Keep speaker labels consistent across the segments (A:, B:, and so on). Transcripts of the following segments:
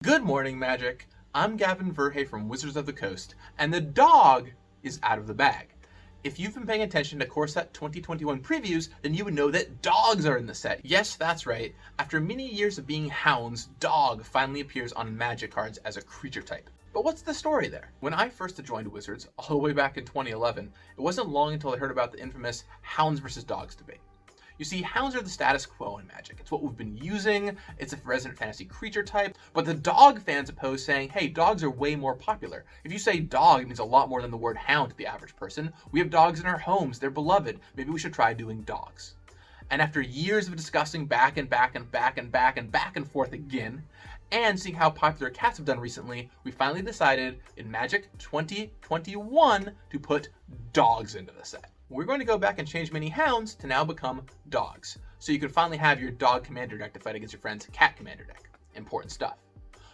A: Good morning, Magic. I'm Gavin Verhey from Wizards of the Coast, and the dog is out of the bag. If you've been paying attention to Core Set 2021 previews, then you would know that dogs are in the set. Yes, that's right. After many years of being hounds, dog finally appears on Magic cards as a creature type. But what's the story there? When I first joined Wizards, all the way back in 2011, it wasn't long until I heard about the infamous hounds versus dogs debate. You see, hounds are the status quo in Magic. It's what we've been using, it's a resident fantasy creature type, but the dog fans oppose, saying, hey, dogs are way more popular. If you say dog, it means a lot more than the word hound to the average person. We have dogs in our homes, they're beloved. Maybe we should try doing dogs. And after years of discussing back and forth again, and seeing how popular cats have done recently, we finally decided in Magic 2021 to put dogs into the set. We're going to go back and change many hounds to now become dogs, so you can finally have your dog commander deck to fight against your friend's cat commander deck. Important stuff.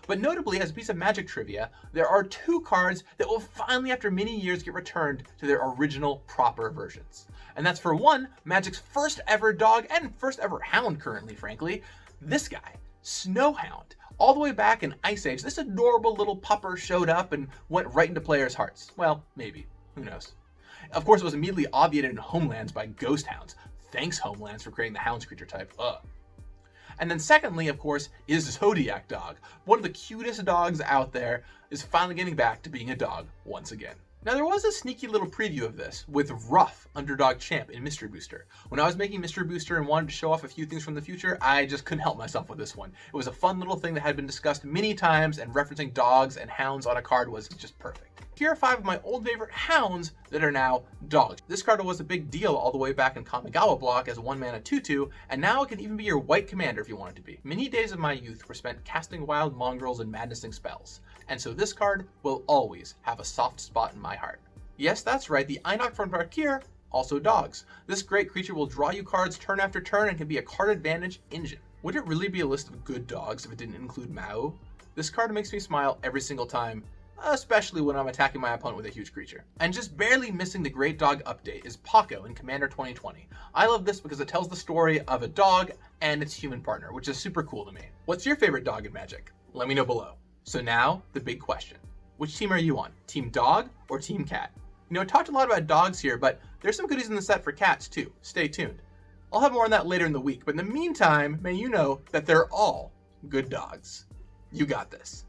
A: But notably, as a piece of Magic trivia, there are two cards that will finally, after many years, get returned to their original proper versions. And that's, for one, Magic's first ever dog and first ever hound currently, frankly, this guy, Snowhound. All the way back in Ice Age, this adorable little pupper showed up and went right into players' hearts. Well, maybe. Who knows? Of course, it was immediately obviated in Homelands by Ghost Hounds. Thanks, Homelands, for creating the Hounds creature type. And then secondly, of course, is Zodiac Dog. One of the cutest dogs out there is finally getting back to being a dog once again. Now, there was a sneaky little preview of this with Ruff, Underdog Champ, in Mystery Booster. When I was making Mystery Booster and wanted to show off a few things from the future, I just couldn't help myself with this one. It was a fun little thing that had been discussed many times, and referencing dogs and hounds on a card was just perfect. Here are 5 of my old favorite hounds that are now dogs. This card was a big deal all the way back in Kamigawa block as a 1-mana 2/2, and now it can even be your white commander if you want it to be. Many days of my youth were spent casting wild mongrels and madnessing spells, and so this card will always have a soft spot in my heart. Yes, that's right, the Einok from Parkir, also dogs. This great creature will draw you cards turn after turn and can be a card advantage engine. Would it really be a list of good dogs if it didn't include Mao? This card makes me smile every single time, especially when I'm attacking my opponent with a huge creature. And just barely missing the Great Dog update is Paco in Commander 2020. I love this because it tells the story of a dog and its human partner, which is super cool to me. What's your favorite dog in Magic? Let me know below. So now, the big question. Which team are you on? Team dog or team cat? You know, I talked a lot about dogs here, but there's some goodies in the set for cats too. Stay tuned. I'll have more on that later in the week, but in the meantime, may you know that they're all good dogs. You got this.